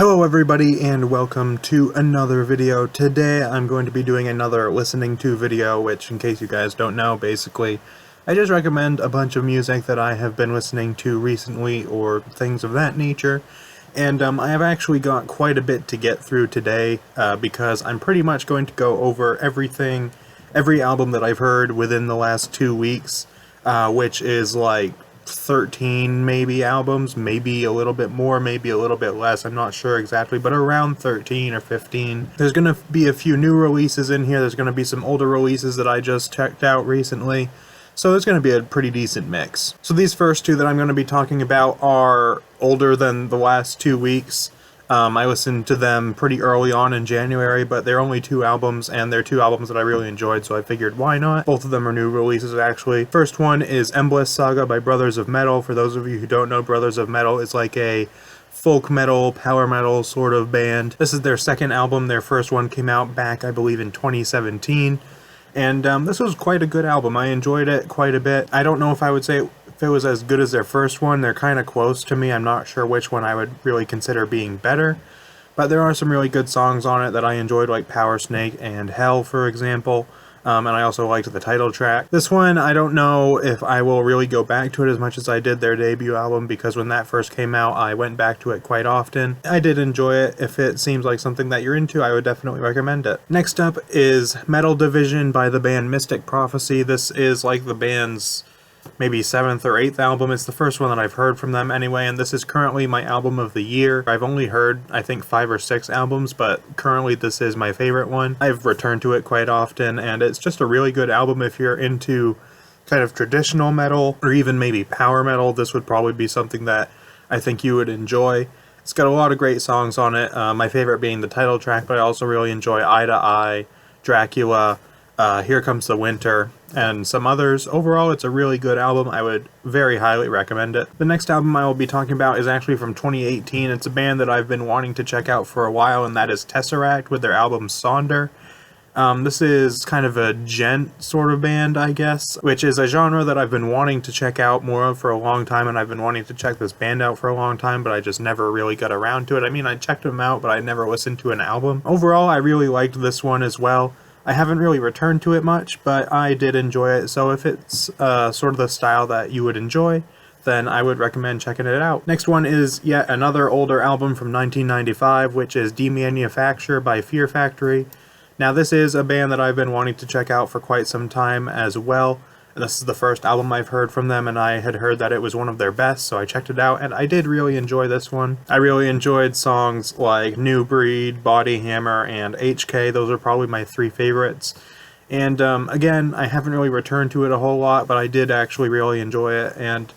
Hello everybody and welcome to another video. Today I'm going to be doing another listening to video, which in case you guys don't know, basically I just recommend a bunch of music that I have been listening to recently or things of that nature. And I have actually got quite a bit to get through today because I'm pretty much going to go over every album that I've heard within the last 2 weeks, which is like 13 maybe albums, maybe a little bit more, maybe a little bit less, I'm not sure exactly, but around 13 or 15. There's going to be a few new releases in here, there's going to be some older releases that I just checked out recently, so it's going to be a pretty decent mix. So these first two that I'm going to be talking about are older than the last 2 weeks. I listened to them pretty early on in January, but they're only 2 albums, and they're 2 albums that I really enjoyed, so I figured why not? Both of them are new releases, actually. First one is Embolus Saga by Brothers of Metal. For those of you who don't know, Brothers of Metal is like a folk metal, power metal sort of band. This is their second album. Their first one came out back, I believe, in 2017. And this was quite a good album. I enjoyed it quite a bit. I don't know if I would say if it was as good as their first one. They're kind of close to me. I'm not sure which one I would really consider being better. But there are some really good songs on it that I enjoyed, like Power Snake and Hell, for example. And I also liked the title track. This one, I don't know if I will really go back to it as much as I did their debut album, because when that first came out, I went back to it quite often. I did enjoy it. If it seems like something that you're into, I would definitely recommend it. Next up is Metal Division by the band Mystic Prophecy. This is like the band's maybe 7th or 8th album. It's the first one that I've heard from them anyway, and this is currently my album of the year. I've only heard, I think, 5 or 6 albums, but currently this is my favorite one. I've returned to it quite often, and it's just a really good album if you're into kind of traditional metal, or even maybe power metal. This would probably be something that I think you would enjoy. It's got a lot of great songs on it, my favorite being the title track, but I also really enjoy Eye to Eye, Dracula, Here Comes the Winter, and some others. Overall, it's a really good album. I would very highly recommend it. The next album I will be talking about is actually from 2018. It's a band that I've been wanting to check out for a while, and that is Tesseract with their album Sonder. This is kind of a gent sort of band, I guess, which is a genre that I've been wanting to check out more of for a long time, and I've been wanting to check this band out for a long time, but I just never really got around to it. I mean, I checked them out, but I never listened to an album. Overall, I really liked this one as well. I haven't really returned to it much, but I did enjoy it, so if it's sort of the style that you would enjoy, then I would recommend checking it out. Next one is yet another older album from 1995, which is Demanufacture by Fear Factory. Now this is a band that I've been wanting to check out for quite some time as well. This is the first album I've heard from them, and I had heard that it was one of their best, so I checked it out, and I did really enjoy this one. I really enjoyed songs like New Breed, Body Hammer, and HK. Those are probably my 3 favorites. And again, I haven't really returned to it a whole lot, but I did actually really enjoy it, and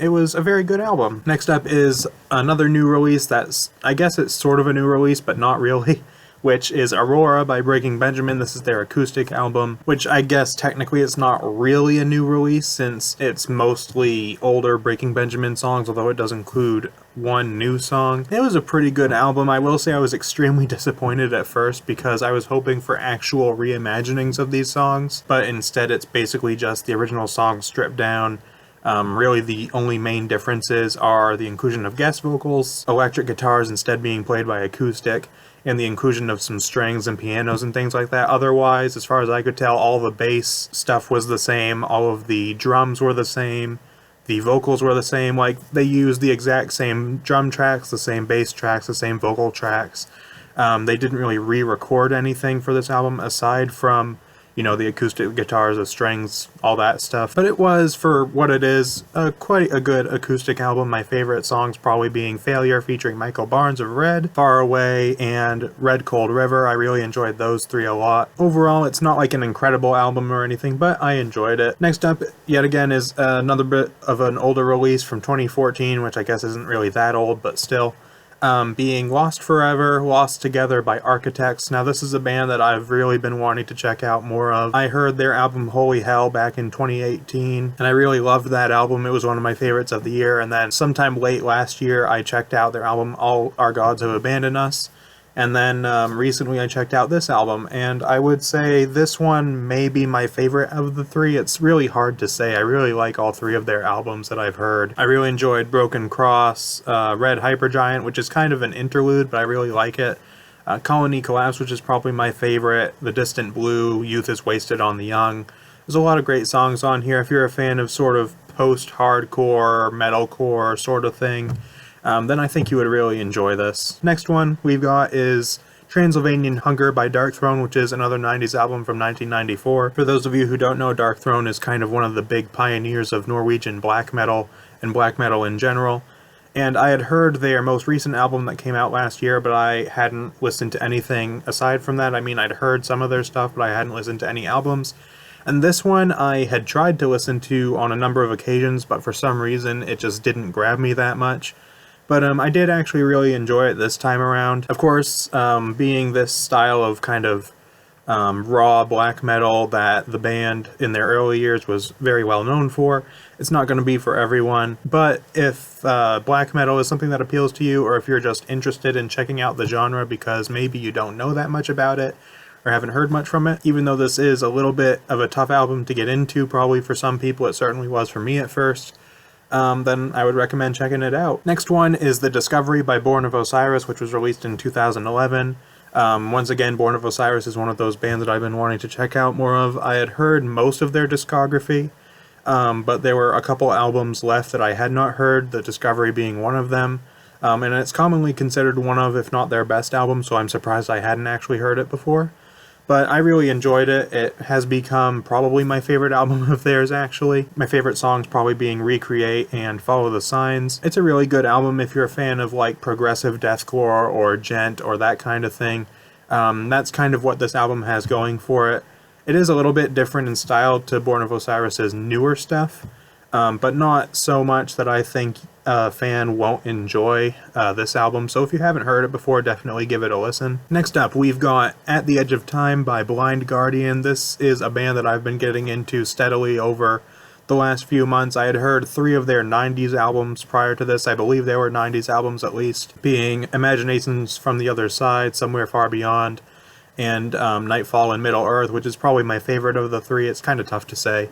it was a very good album. Next up is another new release that's, I guess it's sort of a new release, but not really, which is Aurora by Breaking Benjamin. This is their acoustic album, which I guess technically it's not really a new release since it's mostly older Breaking Benjamin songs, although it does include one new song. It was a pretty good album. I will say I was extremely disappointed at first because I was hoping for actual reimaginings of these songs, but instead it's basically just the original song stripped down. Really the only main differences are the inclusion of guest vocals, electric guitars instead being played by acoustic, and the inclusion of some strings and pianos and things like that. Otherwise, as far as I could tell, all the bass stuff was the same, all of the drums were the same, the vocals were the same. Like, they used the exact same drum tracks, the same bass tracks, the same vocal tracks. They didn't really re-record anything for this album aside from, you know, the acoustic guitars, the strings, all that stuff. But it was, for what it is, quite a good acoustic album. My favorite songs probably being Failure featuring Michael Barnes of Red, Far Away, and Red Cold River. I really enjoyed those 3 a lot. Overall, it's not like an incredible album or anything, but I enjoyed it. Next up, yet again, is another bit of an older release from 2014, which I guess isn't really that old, but still. Being Lost Forever, Lost Together by Architects. Now this is a band that I've really been wanting to check out more of. I heard their album Holy Hell back in 2018, and I really loved that album. It was one of my favorites of the year, and then sometime late last year I checked out their album All Our Gods Have Abandoned Us, And then recently I checked out this album, and I would say this one may be my favorite of the three. It's really hard to say. I really like all three of their albums that I've heard. I really enjoyed Broken Cross, Red Hypergiant, which is kind of an interlude, but I really like it. Colony Collapse, which is probably my favorite. The Distant Blue, Youth is Wasted on the Young. There's a lot of great songs on here. If you're a fan of sort of post-hardcore, metalcore sort of thing, then I think you would really enjoy this. Next one we've got is Transylvanian Hunger by Darkthrone, which is another 90s album from 1994. For those of you who don't know, Darkthrone is kind of one of the big pioneers of Norwegian black metal and black metal in general. And I had heard their most recent album that came out last year, but I hadn't listened to anything aside from that. I mean, I'd heard some of their stuff, but I hadn't listened to any albums. And this one I had tried to listen to on a number of occasions, but for some reason it just didn't grab me that much. But I did actually really enjoy it this time around. Of course, being this style of kind of raw black metal that the band in their early years was very well known for, it's not going to be for everyone. But if black metal is something that appeals to you, or if you're just interested in checking out the genre because maybe you don't know that much about it or haven't heard much from it, even though this is a little bit of a tough album to get into probably for some people, it certainly was for me at first, then I would recommend checking it out. Next one is The Discovery by Born of Osiris, which was released in 2011. Once again, Born of Osiris is one of those bands that I've been wanting to check out more of. I had heard most of their discography, but there were a couple albums left that I had not heard, The Discovery being one of them. And it's commonly considered one of, if not their best album, so I'm surprised I hadn't actually heard it before. But I really enjoyed it. It has become probably my favorite album of theirs, actually. My favorite songs probably being Recreate and Follow the Signs. It's a really good album if you're a fan of like progressive deathcore or gent or that kind of thing. That's kind of what this album has going for it. It is a little bit different in style to Born of Osiris's newer stuff, but not so much that I think a fan won't enjoy this album. So if you haven't heard it before, definitely give it a listen. Next up, we've got At the Edge of Time by Blind Guardian. This is a band that I've been getting into steadily over the last few months. I had heard 3 of their 90s albums prior to this. I believe they were 90s albums at least, being Imaginations from the Other Side, Somewhere Far Beyond, and Nightfall and Middle Earth, which is probably my favorite of the 3. It's kind of tough to say.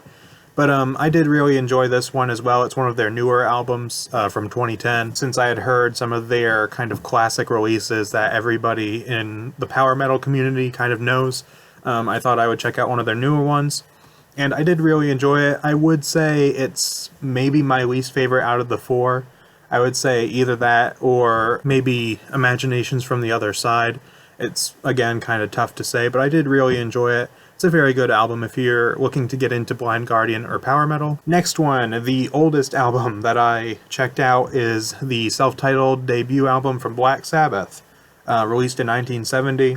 But I did really enjoy this one as well. It's one of their newer albums from 2010. Since I had heard some of their kind of classic releases that everybody in the power metal community kind of knows, I thought I would check out one of their newer ones. And I did really enjoy it. I would say it's maybe my least favorite out of the 4. I would say either that or maybe Imaginations from the Other Side. It's, again, kind of tough to say, but I did really enjoy it. It's a very good album if you're looking to get into Blind Guardian or power metal. Next one, the oldest album that I checked out is the self-titled debut album from Black Sabbath, released in 1970.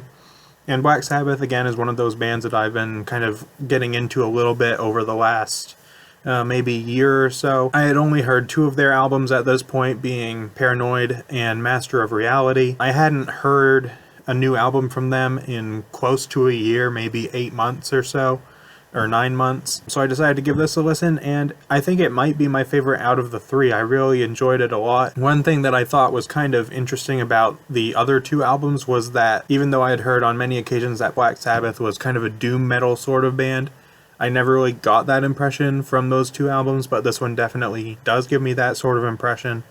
And Black Sabbath, again, is one of those bands that I've been kind of getting into a little bit over the last maybe year or so. I had only heard 2 of their albums at this point, being Paranoid and Master of Reality. I hadn't heard a new album from them in close to a year, maybe 8 months or so, or 9 months. So I decided to give this a listen, and I think it might be my favorite out of the 3. I really enjoyed it a lot. One thing that I thought was kind of interesting about the other 2 albums was that even though I had heard on many occasions that Black Sabbath was kind of a doom metal sort of band, I never really got that impression from those 2 albums, but this one definitely does give me that sort of impression,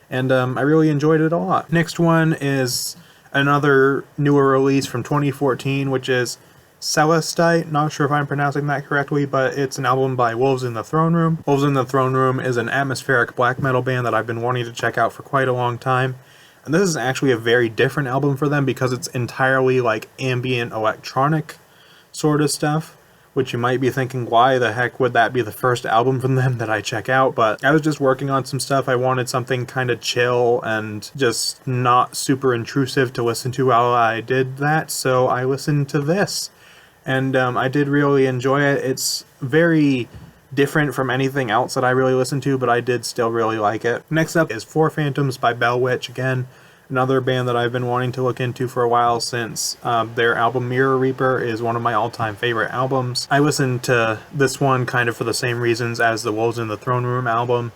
and I really enjoyed it a lot. Next one is another newer release from 2014, which is Solace. Not sure if I'm pronouncing that correctly, but it's an album by Wolves in the Throne Room. Wolves in the Throne Room is an atmospheric black metal band that I've been wanting to check out for quite a long time. And this is actually a very different album for them because it's entirely like ambient electronic sort of stuff, which you might be thinking, why the heck would that be the first album from them that I check out? But I was just working on some stuff. I wanted something kind of chill and just not super intrusive to listen to while I did that, so I listened to this. And I did really enjoy it. It's very different from anything else that I really listened to, but I did still really like it. Next up is Four Phantoms by Belle, which again, another band that I've been wanting to look into for a while, since their album Mirror Reaper is one of my all-time favorite albums. I listened to this one kind of for the same reasons as the Wolves in the Throne Room album.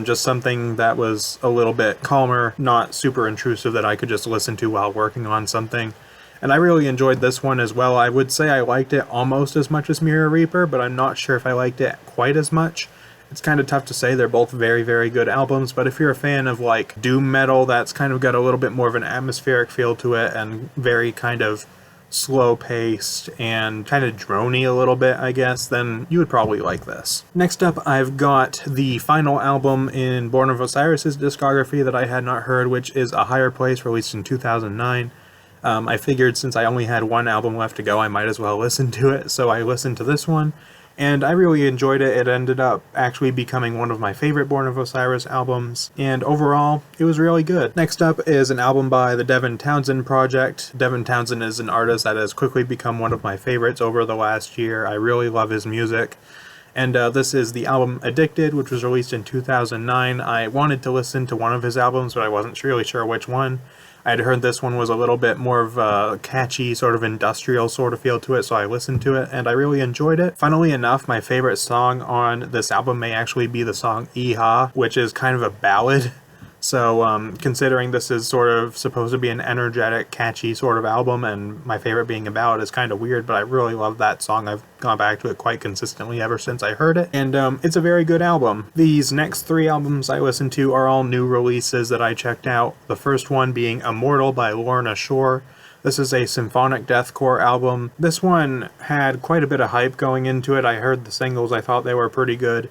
Just something that was a little bit calmer, not super intrusive, that I could just listen to while working on something. And I really enjoyed this one as well. I would say I liked it almost as much as Mirror Reaper, but I'm not sure if I liked it quite as much. It's kind of tough to say. They're both very, very good albums, but if you're a fan of like doom metal that's kind of got a little bit more of an atmospheric feel to it and very kind of slow-paced and kind of droney a little bit, I guess, then you would probably like this. Next up, I've got the final album in Born of Osiris' discography that I had not heard, which is A Higher Place, released in 2009. I figured since I only had one album left to go, I might as well listen to it, so I listened to this one, and I really enjoyed it. It ended up actually becoming one of my favorite Born of Osiris albums, and overall, it was really good. Next up is an album by the Devin Townsend Project. Devin Townsend is an artist that has quickly become one of my favorites over the last year. I really love his music. And this is the album Addicted, which was released in 2009. I wanted to listen to one of his albums, but I wasn't really sure which one. I had heard this one was a little bit more of a catchy, sort of industrial sort of feel to it, so I listened to it, and I really enjoyed it. Funnily enough, my favorite song on this album may actually be the song Iha, which is kind of a ballad. So, considering this is sort of supposed to be an energetic, catchy sort of album, and my favorite being a ballad is kind of weird, but I really love that song. I've gone back to it quite consistently ever since I heard it, and it's a very good album. These next three albums I listened to are all new releases that I checked out. The first one being Immortal by Lorna Shore. This is a symphonic deathcore album. This one had quite a bit of hype going into it. I heard the singles, I thought they were pretty good.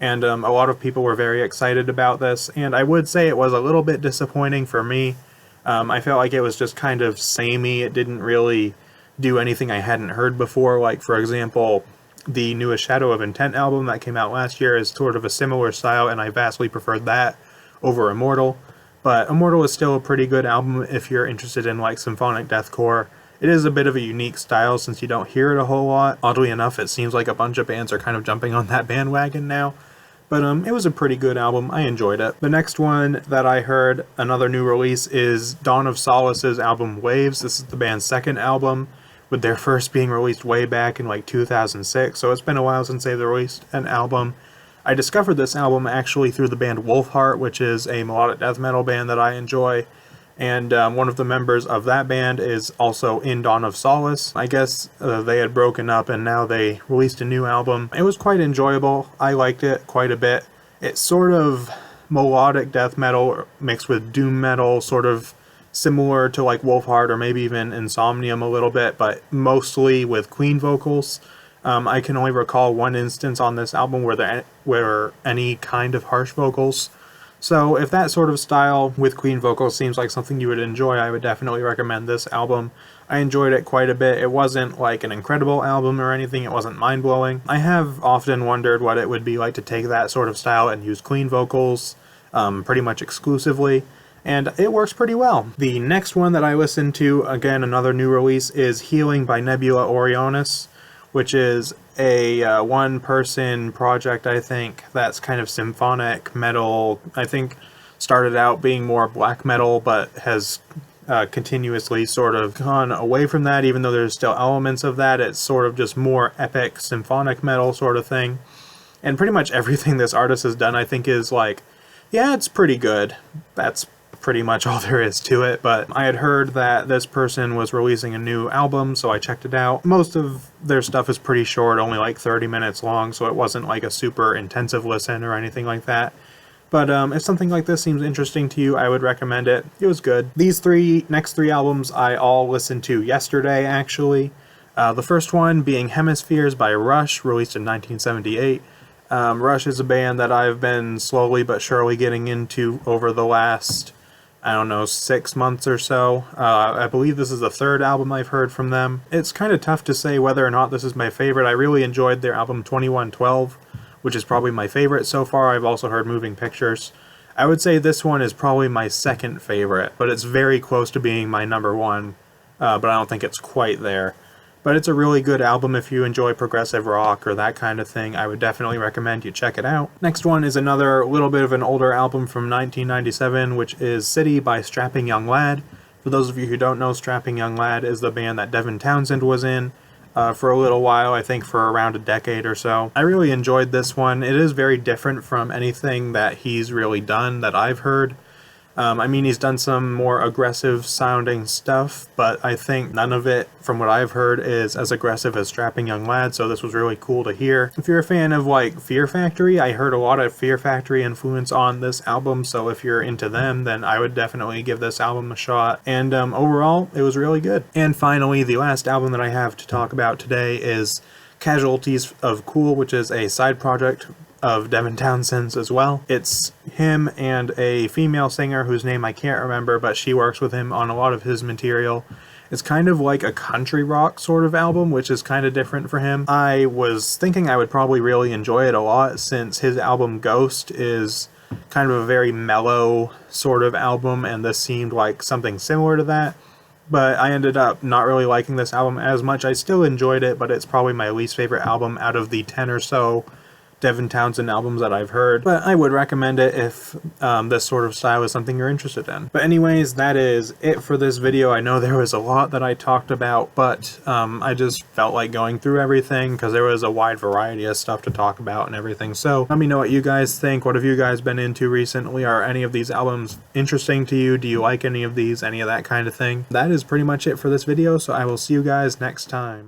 And a lot of people were very excited about this, and I would say it was a little bit disappointing for me. I felt like it was just kind of samey. It didn't really do anything I hadn't heard before. Like, for example, the newest Shadow of Intent album that came out last year is sort of a similar style, and I vastly preferred that over Immortal. But Immortal is still a pretty good album if you're interested in like symphonic deathcore. It is a bit of a unique style since you don't hear it a whole lot. Oddly enough, it seems like a bunch of bands are kind of jumping on that bandwagon now. But it was a pretty good album. I enjoyed it. The next one that I heard, another new release, is Dawn of Solace's album Waves. This is the band's second album, with their first being released way back in like 2006, so it's been a while since they've released an album. I discovered this album actually through the band Wolfheart, which is a melodic death metal band that I enjoy. And one of the members of that band is also in Dawn of Solace. I guess they had broken up and now they released a new album. It was quite enjoyable. I liked it quite a bit. It's sort of melodic death metal mixed with doom metal, sort of similar to like Wolfheart or maybe even Insomnium a little bit, but mostly with Queen vocals. I can only recall one instance on this album where there were any kind of harsh vocals. So if that sort of style with Queen vocals seems like something you would enjoy, I would definitely recommend this album. I enjoyed it quite a bit. It wasn't like an incredible album or anything, it wasn't mind-blowing. I have often wondered what it would be like to take that sort of style and use Queen vocals pretty much exclusively, and it works pretty well. The next one that I listened to, again another new release, is Healing by Nebula Orionis, which is a one-person project, I think, that's kind of symphonic metal. I think started out being more black metal, but has continuously sort of gone away from that, even though there's still elements of that. It's sort of just more epic symphonic metal sort of thing. And pretty much everything this artist has done, I think, is like, yeah, it's pretty good. That's pretty much all there is to it, but I had heard that this person was releasing a new album, so I checked it out. Most of their stuff is pretty short, only like 30 minutes long, so it wasn't like a super intensive listen or anything like that. But if something like this seems interesting to you, I would recommend it. It was good. These next three albums I all listened to yesterday, actually. The first one being Hemispheres by Rush, released in 1978. Rush is a band that I've been slowly but surely getting into over the last, I don't know, 6 months or so. I believe this is the third album I've heard from them. It's kind of tough to say whether or not this is my favorite. I really enjoyed their album 2112, which is probably my favorite so far. I've also heard Moving Pictures. I would say this one is probably my second favorite, but it's very close to being my number one, but I don't think it's quite there. But it's a really good album if you enjoy progressive rock or that kind of thing. I would definitely recommend you check it out. Next one is another little bit of an older album from 1997, which is City by Strapping Young Lad. For those of you who don't know, Strapping Young Lad is the band that Devin Townsend was in. for a little while, I think for around a decade or so. I really enjoyed this one. It is very different from anything that he's really done that I've heard. I mean, he's done some more aggressive sounding stuff, but I think none of it, from what I've heard, is as aggressive as Strapping Young Lad, so this was really cool to hear. If you're a fan of, like, Fear Factory, I heard a lot of Fear Factory influence on this album, so if you're into them, then I would definitely give this album a shot. And overall, it was really good. And finally, the last album that I have to talk about today is Casualties of Cool, which is a side project of Devin Townsend's as well. It's him and a female singer whose name I can't remember, but she works with him on a lot of his material. It's kind of like a country rock sort of album, which is kind of different for him. I was thinking I would probably really enjoy it a lot, since his album Ghost is kind of a very mellow sort of album, and this seemed like something similar to that. But I ended up not really liking this album as much. I still enjoyed it, but it's probably my least favorite album out of the 10 or so Devin Townsend albums that I've heard, but I would recommend it if this sort of style is something you're interested in. But anyways, that is it for this video. I know there was a lot that I talked about, but I just felt like going through everything because there was a wide variety of stuff to talk about and everything. So let me know what you guys think. What have you guys been into recently? Are any of these albums interesting to you? Do you like any of these? Any of that kind of thing? That is pretty much it for this video, so I will see you guys next time.